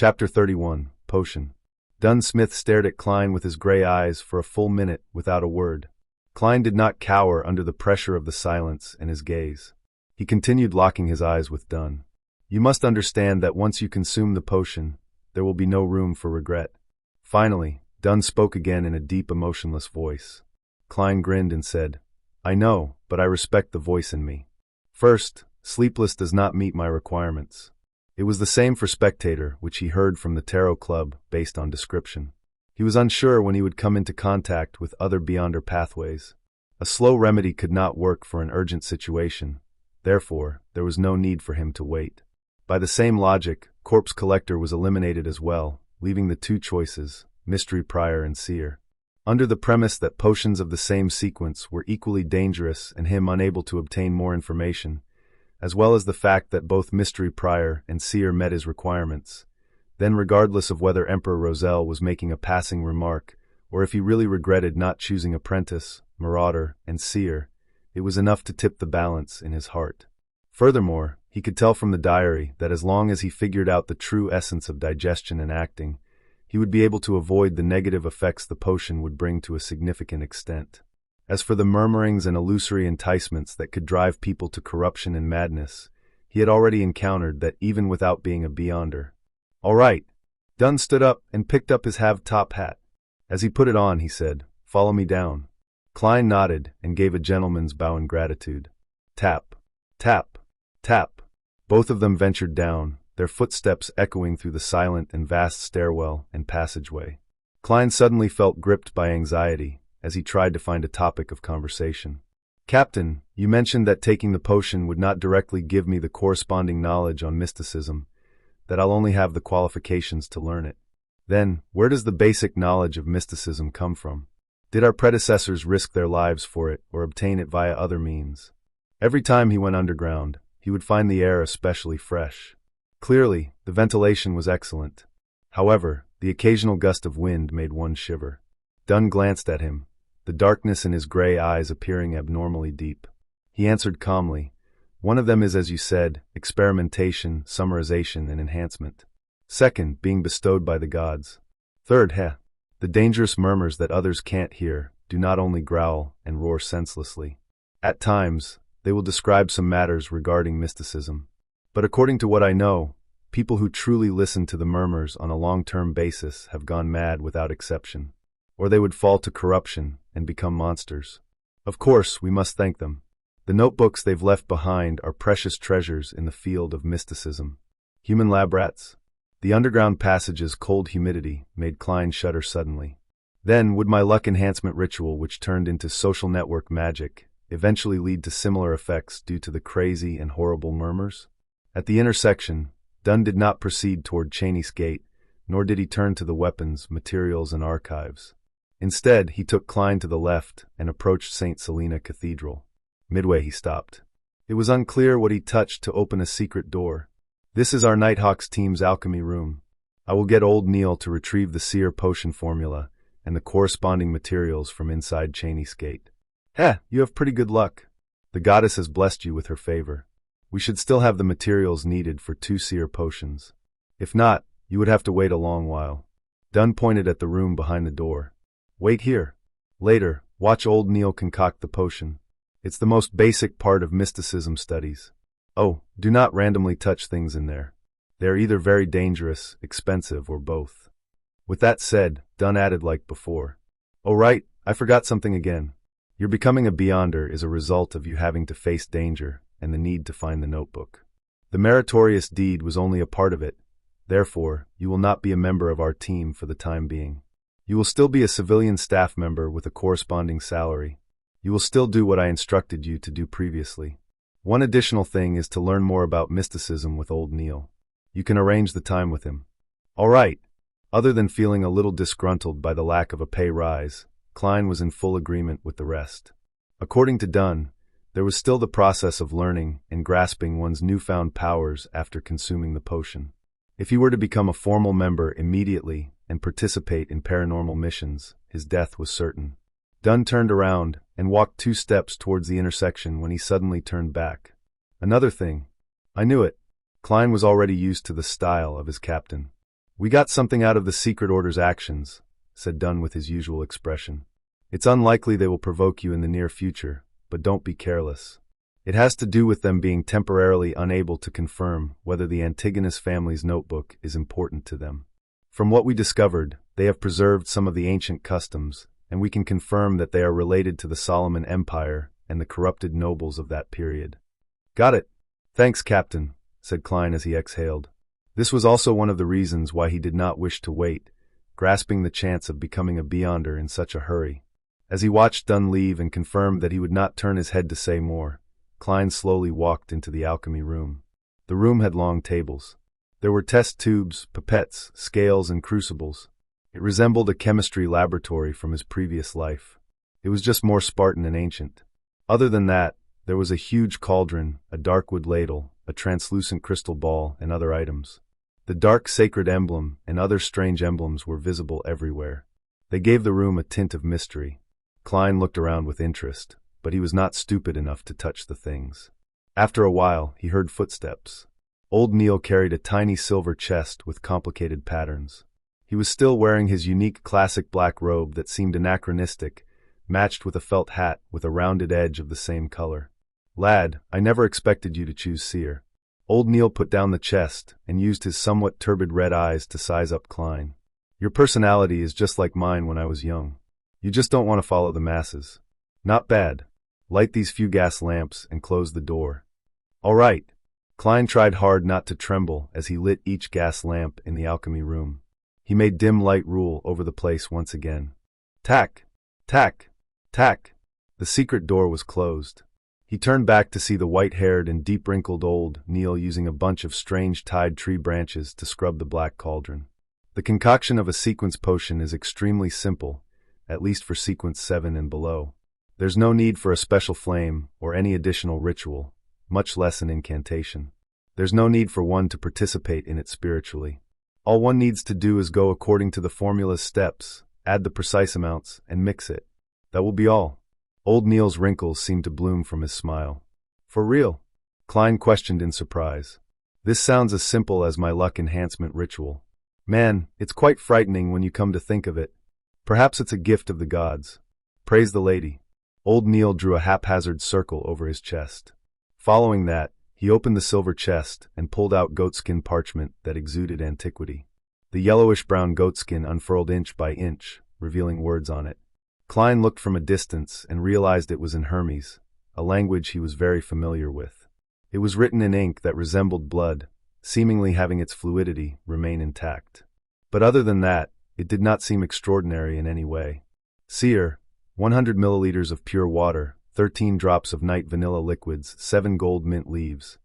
Chapter 31, Potion. Dunn Smith stared at Klein with his gray eyes for a full minute without a word. Klein did not cower under the pressure of the silence and his gaze. He continued locking his eyes with Dunn. You must understand that once you consume the potion, there will be no room for regret. Finally, Dunn spoke again in a deep, emotionless voice. Klein grinned and said, I know, but I respect the voice in me. First, Sleepless does not meet my requirements. It was the same for Spectator, which he heard from the Tarot Club based on description. He was unsure when he would come into contact with other Beyonder pathways. A slow remedy could not work for an urgent situation. Therefore, there was no need for him to wait. By the same logic, Corpse Collector was eliminated as well, leaving the two choices, Mystery Prior and Seer. Under the premise that potions of the same sequence were equally dangerous and him unable to obtain more information, as well as the fact that both Mystery Prior and Seer met his requirements, then regardless of whether Emperor Roselle was making a passing remark or if he really regretted not choosing Apprentice, Marauder, and Seer, it was enough to tip the balance in his heart. Furthermore, he could tell from the diary that as long as he figured out the true essence of digestion and acting, he would be able to avoid the negative effects the potion would bring to a significant extent. As for the murmurings and illusory enticements that could drive people to corruption and madness, he had already encountered that even without being a Beyonder. All right. Dunn stood up and picked up his half-top hat. As he put it on, he said, Follow me down. Klein nodded and gave a gentleman's bow in gratitude. Tap, tap, tap. Both of them ventured down, their footsteps echoing through the silent and vast stairwell and passageway. Klein suddenly felt gripped by anxiety as he tried to find a topic of conversation. Captain, you mentioned that taking the potion would not directly give me the corresponding knowledge on mysticism, that I'll only have the qualifications to learn it. Then, where does the basic knowledge of mysticism come from? Did our predecessors risk their lives for it or obtain it via other means? Every time he went underground, he would find the air especially fresh. Clearly, the ventilation was excellent. However, the occasional gust of wind made one shiver. Dunn glanced at him, the darkness in his gray eyes appearing abnormally deep. He answered calmly, One of them is, as you said, experimentation, summarization, and enhancement. Second, being bestowed by the gods. Third, the dangerous murmurs that others can't hear do not only growl and roar senselessly. At times, they will describe some matters regarding mysticism. But according to what I know, people who truly listen to the murmurs on a long-term basis have gone mad without exception, or they would fall to corruption and become monsters. Of course, we must thank them. The notebooks they've left behind are precious treasures in the field of mysticism. Human lab rats. The underground passage's cold humidity made Klein shudder suddenly. Then, would my luck enhancement ritual, which turned into social network magic, eventually lead to similar effects due to the crazy and horrible murmurs? At the intersection, Dunn did not proceed toward Cheney's Gate, nor did he turn to the weapons, materials, and archives. Instead, he took Klein to the left and approached St. Selena Cathedral. Midway he stopped. It was unclear what he touched to open a secret door. This is our Nighthawks team's alchemy room. I will get old Neil to retrieve the Seer potion formula and the corresponding materials from inside Cheney's Gate. You have pretty good luck. The goddess has blessed you with her favor. We should still have the materials needed for 2 Seer potions. If not, you would have to wait a long while. Dunn pointed at the room behind the door. Wait here. Later, watch old Neil concoct the potion. It's the most basic part of mysticism studies. Oh, do not randomly touch things in there. They are either very dangerous, expensive, or both. With that said, Dunn added like before. Oh right, I forgot something again. Your becoming a Beyonder is a result of you having to face danger and the need to find the notebook. The meritorious deed was only a part of it. Therefore, you will not be a member of our team for the time being. You will still be a civilian staff member with a corresponding salary. You will still do what I instructed you to do previously. One additional thing is to learn more about mysticism with old Neil. You can arrange the time with him. All right. Other than feeling a little disgruntled by the lack of a pay rise, Klein was in full agreement with the rest. According to Dunn, there was still the process of learning and grasping one's newfound powers after consuming the potion. If he were to become a formal member immediately and participate in paranormal missions, his death was certain. Dunn turned around and walked 2 steps towards the intersection when he suddenly turned back. Another thing. I knew it. Klein was already used to the style of his captain. "We got something out of the Secret Order's actions," said Dunn with his usual expression. "It's unlikely they will provoke you in the near future, but don't be careless. It has to do with them being temporarily unable to confirm whether the Antigonus family's notebook is important to them. From what we discovered, they have preserved some of the ancient customs, and we can confirm that they are related to the Solomon Empire and the corrupted nobles of that period." "Got it. Thanks, Captain," said Klein as he exhaled. This was also one of the reasons why he did not wish to wait, grasping the chance of becoming a Beyonder in such a hurry. As he watched Dunn leave and confirmed that he would not turn his head to say more, Klein slowly walked into the alchemy room. The room had long tables. There were test tubes, pipettes, scales, and crucibles. It resembled a chemistry laboratory from his previous life. It was just more Spartan and ancient. Other than that, there was a huge cauldron, a dark wood ladle, a translucent crystal ball, and other items. The dark sacred emblem and other strange emblems were visible everywhere. They gave the room a tint of mystery. Klein looked around with interest, but he was not stupid enough to touch the things. After a while, he heard footsteps. Old Neil carried a tiny silver chest with complicated patterns. He was still wearing his unique classic black robe that seemed anachronistic, matched with a felt hat with a rounded edge of the same color. "Lad, I never expected you to choose Seer." Old Neil put down the chest and used his somewhat turbid red eyes to size up Klein. "Your personality is just like mine when I was young. You just don't want to follow the masses. Not bad. Light these few gas lamps and close the door." "All right." Klein tried hard not to tremble as he lit each gas lamp in the alchemy room. He made dim light rule over the place once again. Tack! Tack! Tack! The secret door was closed. He turned back to see the white-haired and deep-wrinkled old Neil using a bunch of strange tied tree branches to scrub the black cauldron. The concoction of a sequence potion is extremely simple, at least for sequence 7 and below. There's no need for a special flame or any additional ritual, much less an incantation. There's no need for one to participate in it spiritually. All one needs to do is go according to the formula's steps, add the precise amounts, and mix it. That will be all. Old Neil's wrinkles seemed to bloom from his smile. "For real?" Klein questioned in surprise. "This sounds as simple as my luck enhancement ritual. Man, it's quite frightening when you come to think of it. Perhaps it's a gift of the gods. Praise the lady." Old Neil drew a haphazard circle over his chest. Following that, he opened the silver chest and pulled out goatskin parchment that exuded antiquity. The yellowish-brown goatskin unfurled inch by inch, revealing words on it. Klein looked from a distance and realized it was in Hermes, a language he was very familiar with. It was written in ink that resembled blood, seemingly having its fluidity remain intact. But other than that, it did not seem extraordinary in any way. Seer, 100 milliliters of pure water, 13 drops of night vanilla liquids, 7 gold mint leaves.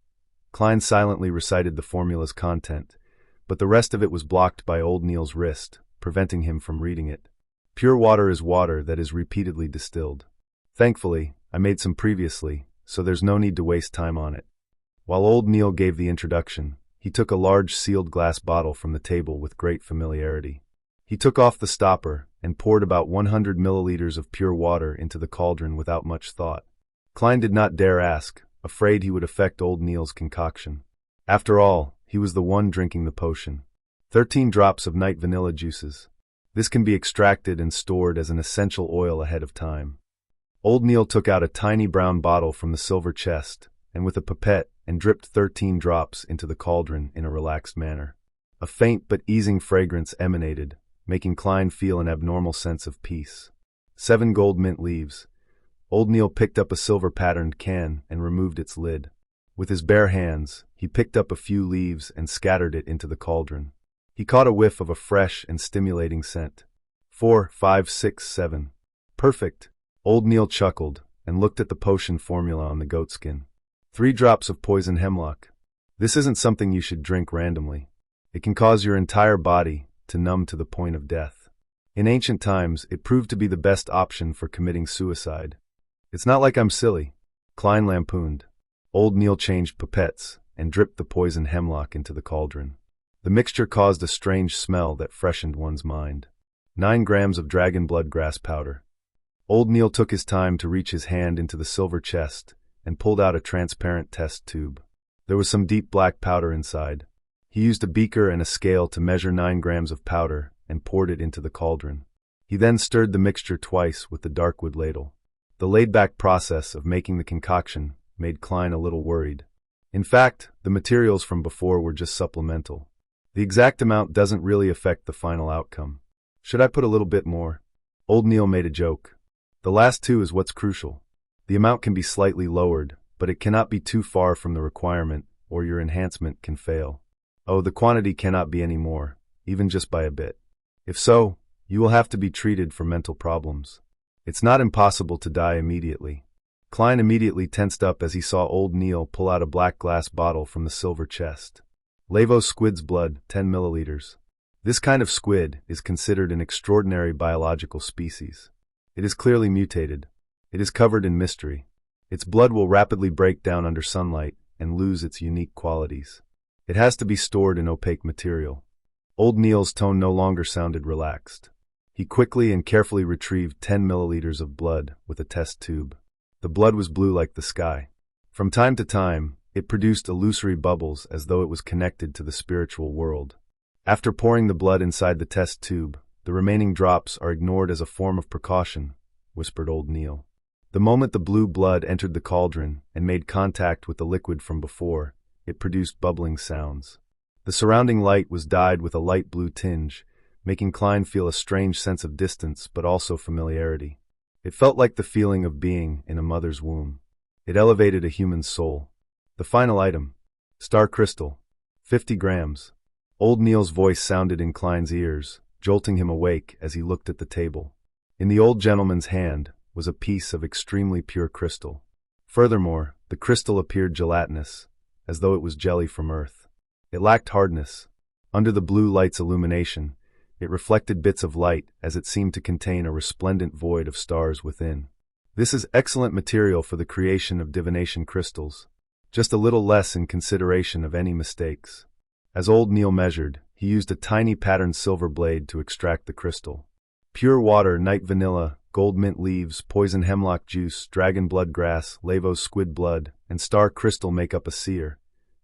Klein silently recited the formula's content, but the rest of it was blocked by Old Neil's wrist, preventing him from reading it. Pure water is water that is repeatedly distilled. Thankfully, I made some previously, so there's no need to waste time on it. While Old Neil gave the introduction, he took a large sealed glass bottle from the table with great familiarity. He took off the stopper and poured about 100 milliliters of pure water into the cauldron without much thought. Klein did not dare ask, afraid he would affect Old Neil's concoction. After all, he was the one drinking the potion. 13 drops of night vanilla juices. This can be extracted and stored as an essential oil ahead of time. Old Neil took out a tiny brown bottle from the silver chest, and with a pipette and dripped 13 drops into the cauldron in a relaxed manner. A faint but easing fragrance emanated, making Klein feel an abnormal sense of peace. 7 gold mint leaves. Old Neil picked up a silver-patterned can and removed its lid. With his bare hands, he picked up a few leaves and scattered it into the cauldron. He caught a whiff of a fresh and stimulating scent. 4, 5, 6, 7. Perfect. Old Neil chuckled and looked at the potion formula on the goatskin. 3 drops of poison hemlock. This isn't something you should drink randomly. It can cause your entire body to numb to the point of death. In ancient times, it proved to be the best option for committing suicide. It's not like I'm silly, Klein lampooned. Old Neil changed pipettes and dripped the poison hemlock into the cauldron. The mixture caused a strange smell that freshened one's mind. 9 grams of dragon blood grass powder. Old Neil took his time to reach his hand into the silver chest and pulled out a transparent test tube. There was some deep black powder inside. He used a beaker and a scale to measure 9 grams of powder and poured it into the cauldron. He then stirred the mixture twice with the darkwood ladle. The laid-back process of making the concoction made Klein a little worried. In fact, the materials from before were just supplemental. The exact amount doesn't really affect the final outcome. Should I put a little bit more? Old Neil made a joke. The last 2 is what's crucial. The amount can be slightly lowered, but it cannot be too far from the requirement, or your enhancement can fail. Oh, the quantity cannot be any more, even just by a bit. If so, you will have to be treated for mental problems. It's not impossible to die immediately. Klein immediately tensed up as he saw Old Neil pull out a black glass bottle from the silver chest. Lavos squid's blood, 10 milliliters. This kind of squid is considered an extraordinary biological species. It is clearly mutated. It is covered in mystery. Its blood will rapidly break down under sunlight and lose its unique qualities. It has to be stored in opaque material. Old Neil's tone no longer sounded relaxed. He quickly and carefully retrieved 10 milliliters of blood with a test tube. The blood was blue like the sky. From time to time, it produced illusory bubbles as though it was connected to the spiritual world. After pouring the blood inside the test tube, the remaining drops are ignored as a form of precaution, whispered Old Neil. The moment the blue blood entered the cauldron and made contact with the liquid from before, it produced bubbling sounds. The surrounding light was dyed with a light blue tinge, making Klein feel a strange sense of distance but also familiarity. It felt like the feeling of being in a mother's womb. It elevated a human's soul. The final item. Star crystal. 50 grams. Old Neil's voice sounded in Klein's ears, jolting him awake as he looked at the table. In the old gentleman's hand was a piece of extremely pure crystal. Furthermore, the crystal appeared gelatinous, as though it was jelly from Earth. It lacked hardness. Under the blue light's illumination, it reflected bits of light as it seemed to contain a resplendent void of stars within. This is excellent material for the creation of divination crystals, just a little less in consideration of any mistakes. As Old Neil measured, he used a tiny patterned silver blade to extract the crystal. Pure water, night vanilla, gold mint leaves, poison hemlock juice, dragon blood grass, Lavos squid blood, and star crystal make up a seer.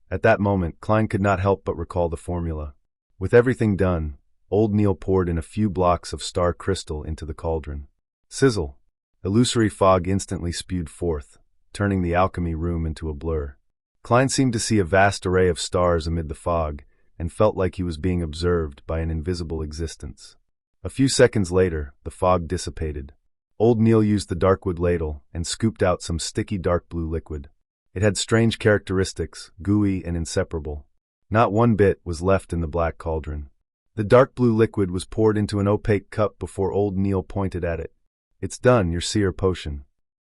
At that moment, Klein could not help but recall the formula. With everything done, Old Neil poured in a few blocks of star crystal into the cauldron. Sizzle! Illusory fog instantly spewed forth, turning the alchemy room into a blur. Klein seemed to see a vast array of stars amid the fog, and felt like he was being observed by an invisible existence. A few seconds later, the fog dissipated. Old Neil used the darkwood ladle and scooped out some sticky dark blue liquid. It had strange characteristics, gooey and inseparable. Not one bit was left in the black cauldron. The dark blue liquid was poured into an opaque cup before Old Neil pointed at it. "It's done, your seer potion."